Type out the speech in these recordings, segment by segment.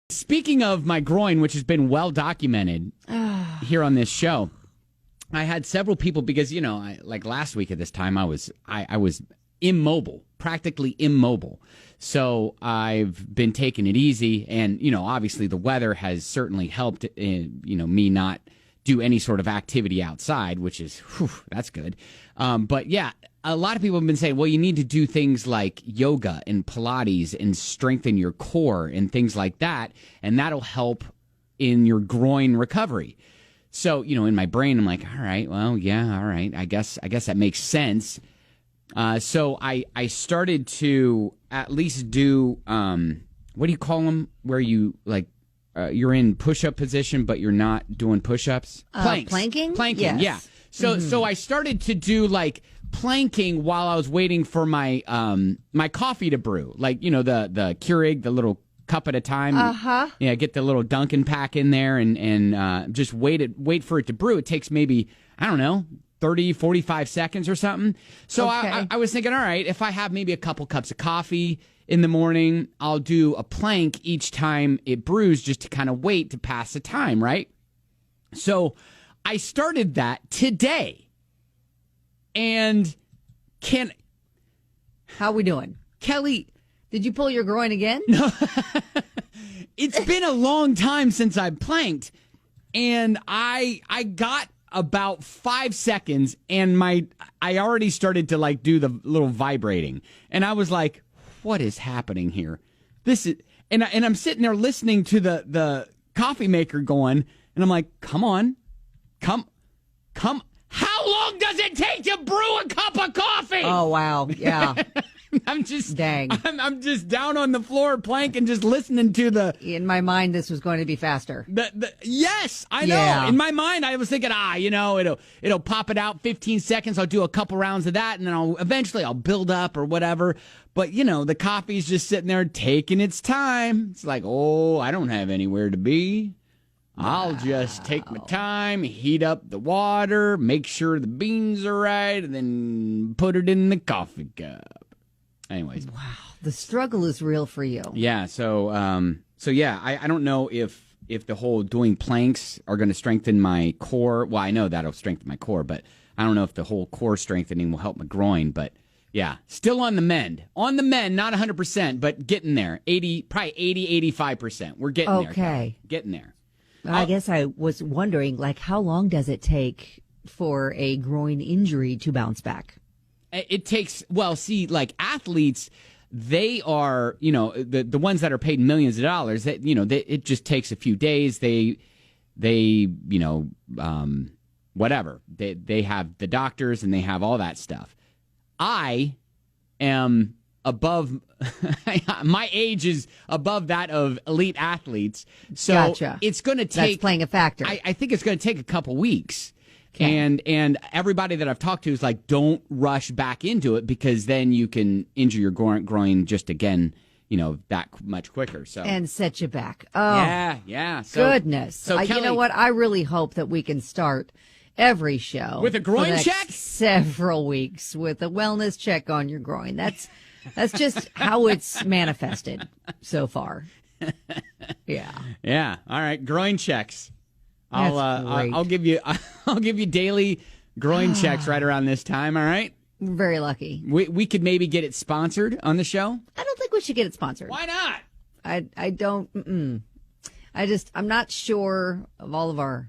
Speaking of my groin, which has been well documented here on this show, I had several people because, like last week at this time, I was immobile, practically immobile. So I've been taking it easy. And, obviously the weather has certainly helped, me not do any sort of activity outside, which is, that's good. But yeah, a lot of people have been saying, well, you need to do things like yoga and Pilates and strengthen your core and things like that. And that'll help in your groin recovery. So, in my brain, I'm like, all right, well, yeah, all right. I guess that makes sense. So I started to at least do, what do you call them? Where you you're in push-up position, but you're not doing push-ups. Planking? Planking, yes. Yeah. So I started to do planking while I was waiting for my my coffee to brew. The Keurig, the little cup at a time. Uh-huh. Yeah, get the little Dunkin' pack in there and just wait for it to brew. It takes maybe, I don't know, 30, 45 seconds or something. So okay. I was thinking, all right, if I have maybe a couple cups of coffee in the morning, I'll do a plank each time it brews just to kind of wait to pass the time, right? So I started that today. And how we doing? Kelly, did you pull your groin again? No. It's been a long time since I planked, and I got about 5 seconds, and I already started to do the little vibrating, and I was like, "What is happening here?" This is, and I'm sitting there listening to the coffee maker going, and I'm like, "Come on, come." How long does it take to brew a cup of coffee? Oh wow, yeah. I'm just dang. I'm just down on the floor planking, just listening to the. In my mind, this was going to be faster. Yes, I know. Yeah. In my mind, I was thinking, it'll pop it out 15 seconds. I'll do a couple rounds of that, and then I'll build up or whatever. But the coffee's just sitting there taking its time. It's like, I don't have anywhere to be. I'll just take my time, heat up the water, make sure the beans are right, and then put it in the coffee cup. Anyways. Wow. The struggle is real for you. Yeah. So yeah, I don't know if the whole doing planks are going to strengthen my core. Well, I know that'll strengthen my core, but I don't know if the whole core strengthening will help my groin. But yeah, still on the mend. On the mend, not 100%, but getting there. 85%. We're getting there. Okay. Getting there. I guess I was wondering, how long does it take for a groin injury to bounce back? It takes, athletes, they are, the ones that are paid millions of dollars, that, it just takes a few days. They whatever. They have the doctors and they have all that stuff. I am above, my age is above that of elite athletes. So gotcha. It's going to take. That's playing a factor. I think it's going to take a couple weeks. Okay. And everybody that I've talked to is like, don't rush back into it because then you can injure your groin just again, that much quicker. So and set you back. Oh, yeah. Goodness. So Kelly, you know what? I really hope that we can start every show with a groin check. Several weeks with a wellness check on your groin. That's just how it's manifested so far. Yeah. Yeah. All right. Groin checks. That's I'll give you daily groin checks right around this time. All right. We're very lucky. We could maybe get it sponsored on the show. I don't think we should get it sponsored. Why not? I don't. I'm not sure of all of our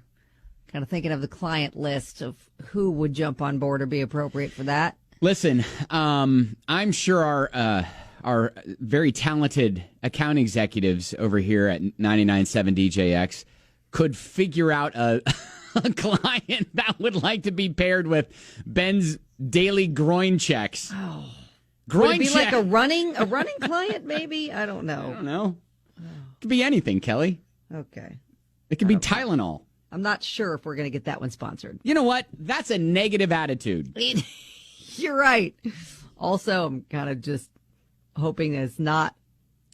kind of thinking of the client list of who would jump on board or be appropriate for that. Listen, I'm sure our very talented account executives over here at 99.7 DJX could figure out a client that would like to be paired with Ben's daily groin checks. Oh, groin would it be check. like a running client? Maybe I don't know. I don't know. It could be anything, Kelly. Okay. It could be Tylenol. I'm not sure if we're going to get that one sponsored. You know what? That's a negative attitude. You're right. Also, I'm kind of just hoping that it's not.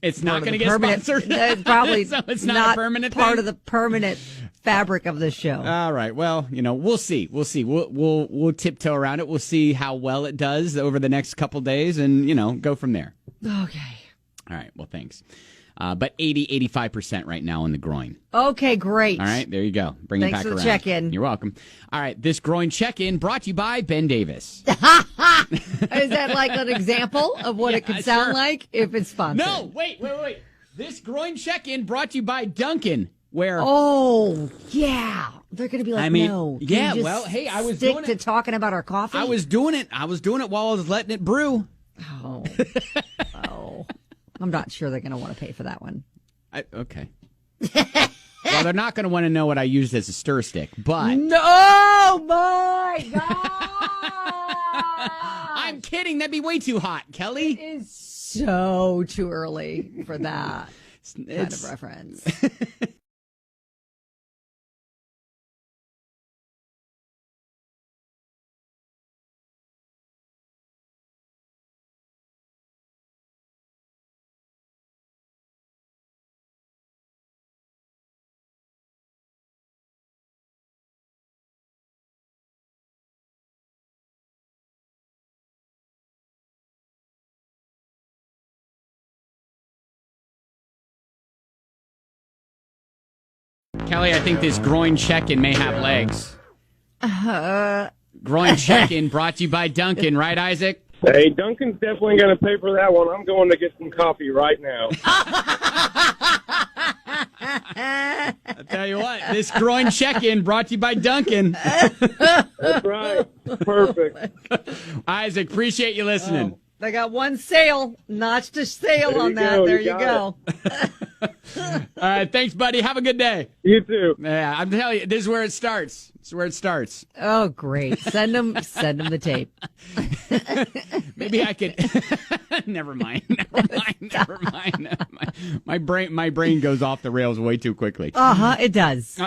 It's not going to get sponsored. It's probably so it's not a permanent part thing? of the permanent fabric of the show. All right. Well, we'll see. We'll tiptoe around it. We'll see how well it does over the next couple days, and go from there. Okay. All right. Well, thanks. But 85% right now in the groin. Okay, great. All right, there you go. Bring it Thanks back for the around. check-in. You're welcome. All right, this groin check-in brought to you by Ben Davis. Is that like an example of what it could sound sure. like if it's sponsored? No, wait. This groin check-in brought to you by Duncan, where... Oh, yeah. They're going to be like, no. Can yeah, you just well, hey, I was stick doing to it. talking about our coffee? I was doing it while I was letting it brew. Oh. I'm not sure they're going to want to pay for that one. Okay. Well, they're not going to want to know what I used as a stir stick, but... No, my God! I'm kidding. That'd be way too hot, Kelly. It is so too early for that kind of reference. Kelly, I think this groin check-in may have legs. Groin check-in brought to you by Duncan, right, Isaac? Hey, Duncan's definitely going to pay for that one. I'm going to get some coffee right now. I'll tell you what, this groin check-in brought to you by Duncan. That's right. Perfect. Isaac, appreciate you listening. They got one sale, notched a sale on that. Go. There You you got go. All right, thanks, buddy. Have a good day. You too. Yeah, I'm telling you, this is where it starts. It's where it starts. Oh, great. Send them the tape. Maybe I could. Never mind. My brain goes off the rails way too quickly. It does.